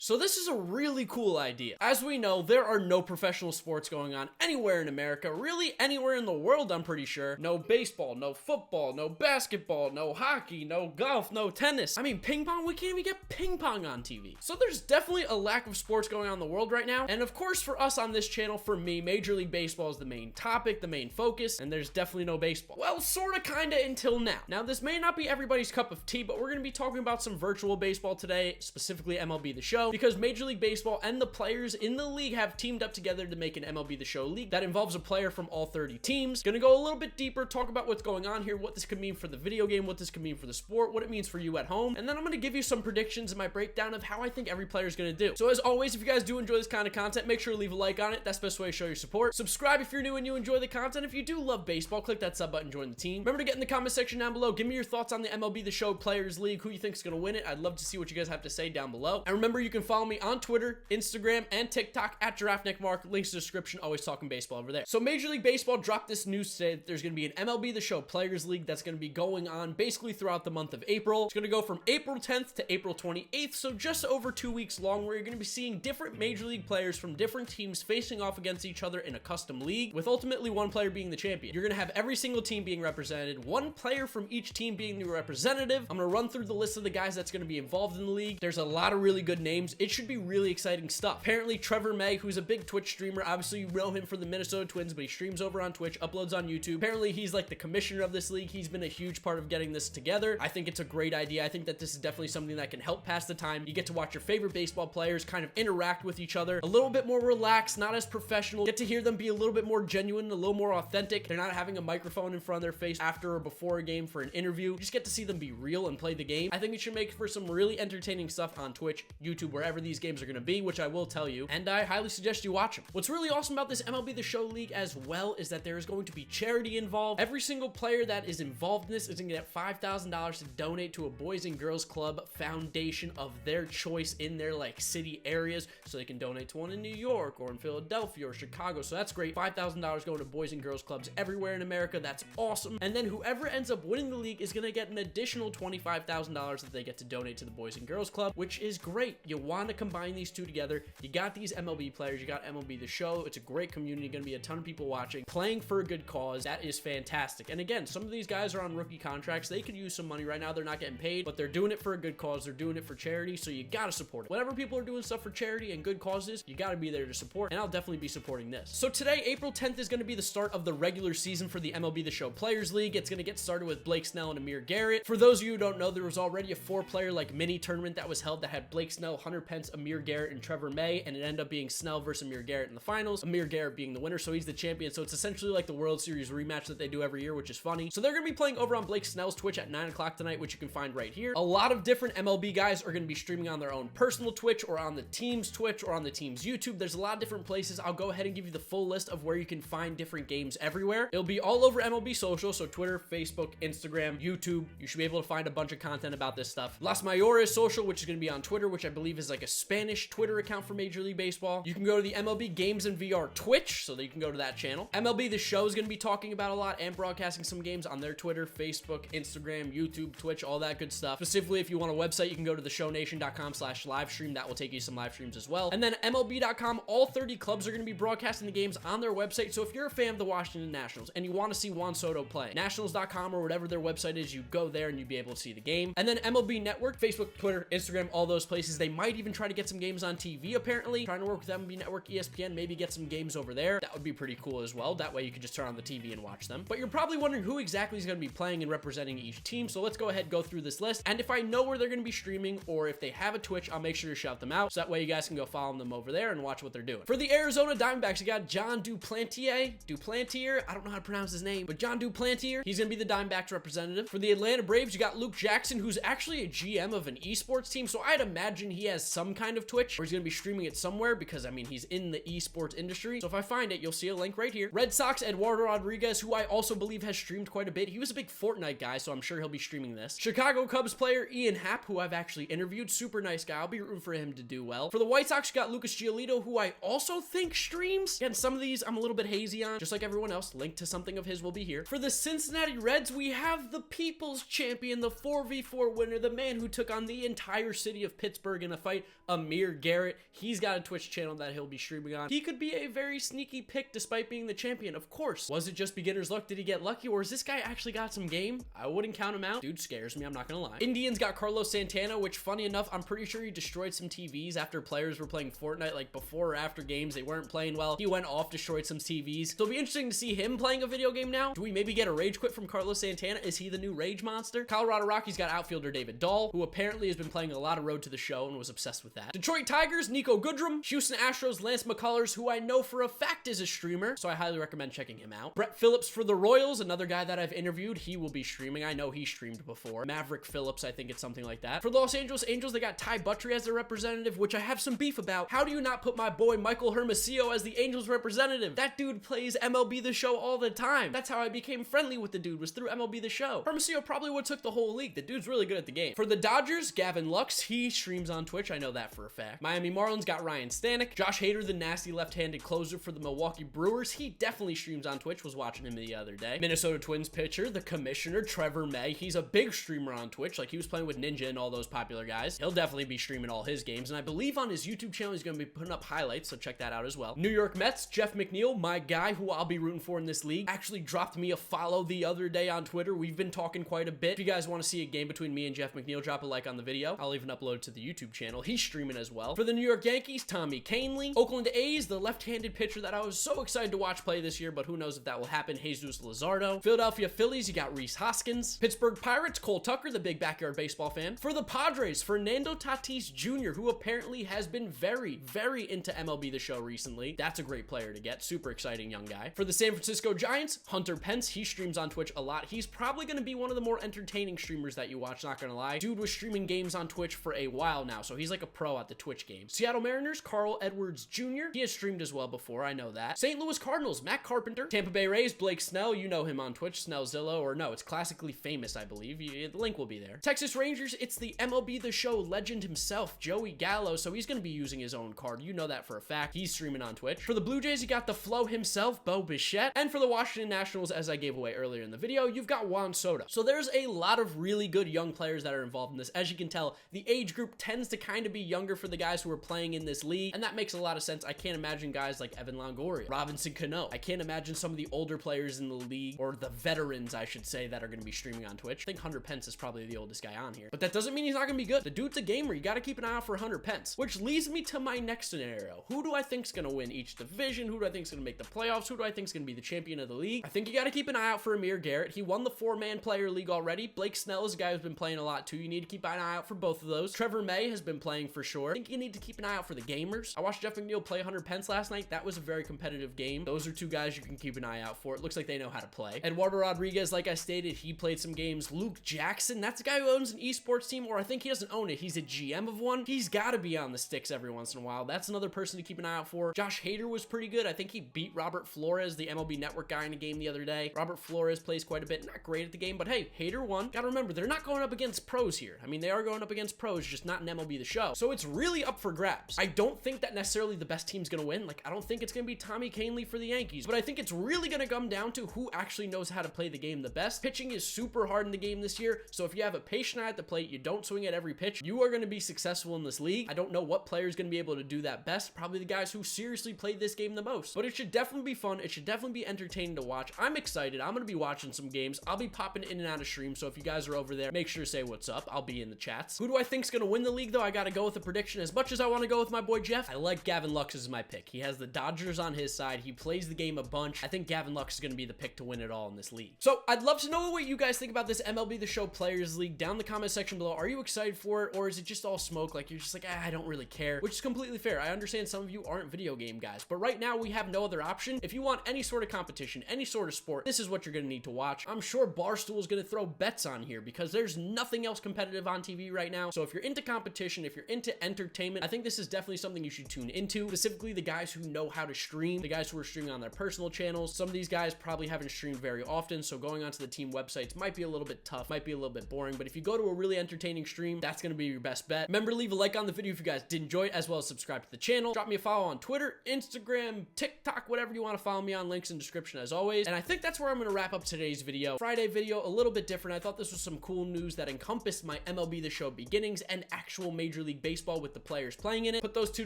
So this is a really cool idea. As we know, there are no professional sports going on anywhere in America, really anywhere in the world, I'm pretty sure. No baseball, no football, no basketball, no hockey, no golf, no tennis. I mean, ping pong, we can't even get ping pong on TV. So there's definitely a lack of sports going on in the world right now. And of course, for us on this channel, for me, Major League Baseball is the main topic, the main focus, and there's definitely no baseball. Well, sorta, kinda, until now. Now, this may not be everybody's cup of tea, but we're gonna be talking about some virtual baseball today, specifically MLB The Show, because Major League Baseball and the players in the league have teamed up together to make an MLB The Show league that involves a player from all 30 teams. Gonna go a little bit deeper, talk about what's going on here, what this could mean for the video game, what this could mean for the sport, what it means for you at home, and then I'm gonna give you some predictions in my breakdown of how I think every player is gonna do. So as always, if you guys do enjoy this kind of content, make sure to leave a like on it. That's the best way to show your support. Subscribe if you're new and you enjoy the content. If you do love baseball, click that sub button, join the team. Remember to get in the comment section down below. Give me your thoughts on the MLB The Show Players League, who you think is gonna win it. I'd love to see what you guys have to say down below. And remember, you can follow me on Twitter, Instagram, and TikTok at GiraffeNeckMarc. Links in the description, always talking baseball over there. So Major League Baseball dropped this news today that there's going to be an MLB The Show Players League that's going to be going on basically throughout the month of April. It's going to go from April 10th to April 28th, so just over 2 weeks long, where you're going to be seeing different Major League players from different teams facing off against each other in a custom league, with ultimately one player being the champion. You're going to have every single team being represented, one player from each team being the representative. I'm going to run through the list of the guys that's going to be involved in the league. There's a lot of really good names. It should be really exciting stuff. Apparently, Trevor May, who's a big Twitch streamer, obviously you know him for the Minnesota Twins, but he streams over on Twitch, uploads on YouTube. Apparently, he's like the commissioner of this league. He's been a huge part of getting this together. I think it's a great idea. I think that this is definitely something that can help pass the time. You get to watch your favorite baseball players kind of interact with each other, a little bit more relaxed, not as professional. Get to hear them be a little bit more genuine, a little more authentic. They're not having a microphone in front of their face after or before a game for an interview. You just get to see them be real and play the game. I think it should make for some really entertaining stuff on Twitch, YouTube, wherever these games are going to be, which I will tell you, and I highly suggest you watch them. What's really awesome about this MLB The Show League as well is that there is going to be charity involved. Every single player that is involved in this is going to get $5,000 to donate to a Boys and Girls Club foundation of their choice in their like city areas, so they can donate to one in New York or in Philadelphia or Chicago. So that's great. $5,000 going to Boys and Girls Clubs everywhere in America. That's awesome. And then whoever ends up winning the league is going to get an additional $25,000 that they get to donate to the Boys and Girls Club, which is great. You want to combine these two together. You got these MLB players, you got MLB The Show. It's a great community, going to be a ton of people watching, playing for a good cause. That is fantastic. And again, some of these guys are on rookie contracts. They could use some money right now. They're not getting paid, but they're doing it for a good cause. They're doing it for charity, so you got to support it. Whenever people are doing stuff for charity and good causes, you got to be there to support, and I'll definitely be supporting this. So today, April 10th, is going to be the start of the regular season for the MLB The Show Players League. It's going to get started with Blake Snell and Amir Garrett. For those of you who don't know, there was already a 4-player like mini tournament that was held that had Blake Snell, Hunter Pence, Amir Garrett, and Trevor May, and it ended up being Snell versus Amir Garrett in the finals. Amir Garrett being the winner, so he's the champion. So it's essentially like the World Series rematch that they do every year, which is funny. So they're going to be playing over on Blake Snell's Twitch at 9 o'clock tonight, which you can find right here. A lot of different MLB guys are going to be streaming on their own personal Twitch or on the team's Twitch or on the team's YouTube. There's a lot of different places. I'll go ahead and give you the full list of where you can find different games everywhere. It'll be all over MLB social, so Twitter, Facebook, Instagram, YouTube. You should be able to find a bunch of content about this stuff. Las Mayores social, which is going to be on Twitter, which I believe is like a Spanish Twitter account for Major League Baseball. You can go to the MLB Games and VR Twitch, so that you can go to that channel. MLB The Show is going to be talking about a lot and broadcasting some games on their Twitter, Facebook, Instagram, YouTube, Twitch, all that good stuff. Specifically, if you want a website, you can go to theshownation.com/livestream. That will take you some live streams as well. And then MLB.com, all 30 clubs are going to be broadcasting the games on their website. So if you're a fan of the Washington Nationals and you want to see Juan Soto play, Nationals.com or whatever their website is, you go there and you'll be able to see the game. And then MLB Network, Facebook, Twitter, Instagram, all those places. They might even try to get some games on TV, apparently. Trying to work with MLB Network, ESPN, maybe get some games over there. That would be pretty cool as well. That way you could just turn on the TV and watch them. But you're probably wondering who exactly is going to be playing and representing each team. So let's go ahead and go through this list. And if I know where they're going to be streaming or if they have a Twitch, I'll make sure to shout them out. So that way you guys can go follow them over there and watch what they're doing. For the Arizona Diamondbacks, you got John Duplantier. I don't know how to pronounce his name, but John Duplantier, he's going to be the Diamondbacks representative. For the Atlanta Braves, you got Luke Jackson, who's actually a GM of an esports team. So I'd imagine he has some kind of Twitch or he's going to be streaming it somewhere because, I mean, he's in the esports industry. So if I find it, you'll see a link right here. Red Sox, Eduardo Rodriguez, who I also believe has streamed quite a bit. He was a big Fortnite guy, so I'm sure he'll be streaming this. Chicago Cubs player Ian Happ, who I've actually interviewed. Super nice guy. I'll be rooting for him to do well. For the White Sox, you got Lucas Giolito, who I also think streams. Again, some of these I'm a little bit hazy on, just like everyone else. Link to something of his will be here. For the Cincinnati Reds, we have the People's Champion, the 4v4 winner, the man who took on the entire city of Pittsburgh in a fight fight Amir Garrett. He's got a Twitch channel that he'll be streaming on. He could be a very sneaky pick despite being the champion, of course. Was it just beginner's luck? Did he get lucky, or is this guy actually got some game? I wouldn't count him out. Dude scares me, I'm not gonna lie. Indians got Carlos Santana, which funny enough, I'm pretty sure he destroyed some TVs after players were playing Fortnite, like before or after games. They weren't playing well. He went off, destroyed some TVs. So it'll be interesting to see him playing a video game now. Do we maybe get a rage quit from Carlos Santana? Is he the new rage monster? Colorado Rockies got outfielder David Dahl, who apparently has been playing a lot of Road to the Show and was obsessed with that. Detroit Tigers, Nico Goodrum. Houston Astros, Lance McCullers, who I know for a fact is a streamer, so I highly recommend checking him out. Brett Phillips for the Royals, another guy that I've interviewed. He will be streaming. I know he streamed before. Maverick Phillips, I think it's something like that. For Los Angeles Angels, they got Ty Buttrey as their representative, which I have some beef about. How do you not put my boy Michael Hermosillo as the Angels representative? That dude plays MLB The Show all the time. That's how I became friendly with the dude, was through MLB The Show. Hermosillo probably would have took the whole league. The dude's really good at the game. For the Dodgers, Gavin Lux, he streams on Twitch. I know that for a fact. Miami Marlins got Ryan Stanek. Josh Hader, the nasty left-handed closer for the Milwaukee Brewers. He definitely streams on Twitch. Was watching him the other day. Minnesota Twins pitcher, the commissioner, Trevor May. He's a big streamer on Twitch. Like, he was playing with Ninja and all those popular guys. He'll definitely be streaming all his games. And I believe on his YouTube channel, he's going to be putting up highlights. So check that out as well. New York Mets, Jeff McNeil, my guy who I'll be rooting for in this league, actually dropped me a follow the other day on Twitter. We've been talking quite a bit. If you guys want to see a game between me and Jeff McNeil, drop a like on the video. I'll even upload it to the YouTube channel. He's streaming as well. For the New York Yankees, Tommy Kahnle. Oakland A's, the left-handed pitcher that I was so excited to watch play this year, but who knows if that will happen, Jesus Luzardo. Philadelphia Phillies, you got Rhys Hoskins. Pittsburgh Pirates, Cole Tucker, the big backyard baseball fan. For the Padres, Fernando Tatis Jr., who apparently has been very, very into MLB The Show recently. That's a great player to get. Super exciting young guy. For the San Francisco Giants, Hunter Pence. He streams on Twitch a lot. He's probably going to be one of the more entertaining streamers that you watch, not going to lie. Dude was streaming games on Twitch for a while now, so he's like a pro at the Twitch game. Seattle Mariners, Carl Edwards Jr. He has streamed as well before, I know that. St. Louis Cardinals, Matt Carpenter. Tampa Bay Rays, Blake Snell. You know him on Twitch, Snellzilla, or no, it's Classically Famous, I believe. The link will be there. Texas Rangers, it's the MLB The Show legend himself, Joey Gallo, so he's going to be using his own card. You know that for a fact. He's streaming on Twitch. For the Blue Jays, you got the Flow himself, Bo Bichette. And for the Washington Nationals, as I gave away earlier in the video, you've got Juan Soto. So there's a lot of really good young players that are involved in this. As you can tell, the age group tends to kind of be younger for the guys who are playing in this league, and that makes a lot of sense. I can't imagine guys like Evan Longoria, Robinson Cano. I can't imagine some of the older players in the league, or the veterans, I should say, that are going to be streaming on Twitch. I think Hunter Pence is probably the oldest guy on here, but that doesn't mean he's not going to be good. The dude's a gamer. You got to keep an eye out for Hunter Pence, which leads me to my next scenario. Who do I think is going to win each division? Who do I think is going to make the playoffs? Who do I think is going to be the champion of the league? I think you got to keep an eye out for Amir Garrett. He won the 4-man player league already. Blake Snell is a guy who's been playing a lot too. You need to keep an eye out for both of those. Trevor May has been playing for sure. I think you need to keep an eye out for the gamers. I watched Jeff McNeil play Hunter Pence last night. That was a very competitive game. Those are two guys you can keep an eye out for. It looks like they know how to play. Eduardo Rodriguez, like I stated, he played some games. Luke Jackson, that's a guy who owns an esports team, or I think he doesn't own it. He's a GM of one. He's got to be on the sticks every once in a while. That's another person to keep an eye out for. Josh Hader was pretty good. I think he beat Robert Flores, the MLB Network guy, in a game the other day. Robert Flores plays quite a bit. Not great at the game, but hey, Hader won. Gotta remember, they're not going up against pros here. I mean, they are going up against pros, just not in MLB The Show. So it's really up for grabs. I don't think that necessarily the best team's gonna win. Like, I don't think it's gonna be Tommy Kahnle for the Yankees, but I think it's really gonna come down to who actually knows how to play the game the best. Pitching is super hard in the game this year, so if you have a patient eye at the plate, you don't swing at every pitch, you are gonna be successful in this league. I don't know what player is gonna be able to do that best. Probably the guys who seriously played this game the most, but it should definitely be fun. It should definitely be entertaining to watch. I'm excited. I'm gonna be watching some games. I'll be popping in and out of stream, so if you guys are over there, make sure to say what's up. I'll be in the chats. Who do I think's gonna win the league, though? I gotta go with a prediction. As much as I want to go with my boy Jeff, I like Gavin Lux as my pick. He has the Dodgers on his side. He plays the game a bunch. I think Gavin Lux is gonna be the pick to win it all in this league. So I'd love to know what you guys think about this MLB The Show Players League down in the comment section below. Are you excited for it, or is it just all smoke? Like, you're just like, I don't really care, which is completely fair. I understand some of you aren't video game guys, but right now we have no other option. If you want any sort of competition, any sort of sport, this is what you're gonna need to watch. I'm sure Barstool is gonna throw bets on here because there's nothing else competitive on TV right now. So if you're into competition, if you're into entertainment, I think this is definitely something you should tune into. Specifically the guys who know how to stream, the guys who are streaming on their personal channels. Some of these guys probably haven't streamed very often, so going onto the team websites might be a little bit tough, might be a little bit boring, but if you go to a really entertaining stream, that's gonna be your best bet. Remember to leave a like on the video if you guys did enjoy it, as well as subscribe to the channel. Drop me a follow on Twitter, Instagram, TikTok, whatever you want to follow me on. Links in the description as always. And I think that's where I'm gonna wrap up today's video. Friday video, a little bit different. I thought this was some cool news that encompassed my MLB The Show beginnings and actual Major Major League Baseball with the players playing in it. Put those two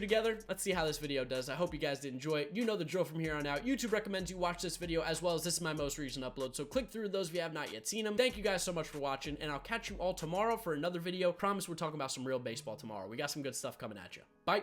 together. Let's see how this video does. I hope you guys did enjoy it. You know the drill from here on out. YouTube recommends you watch this video as well as this is my most recent upload, so click through those if you have not yet seen them. Thank you guys so much for watching, and I'll catch you all tomorrow for another video. Promise we're talking about some real baseball tomorrow. We got some good stuff coming at you. Bye.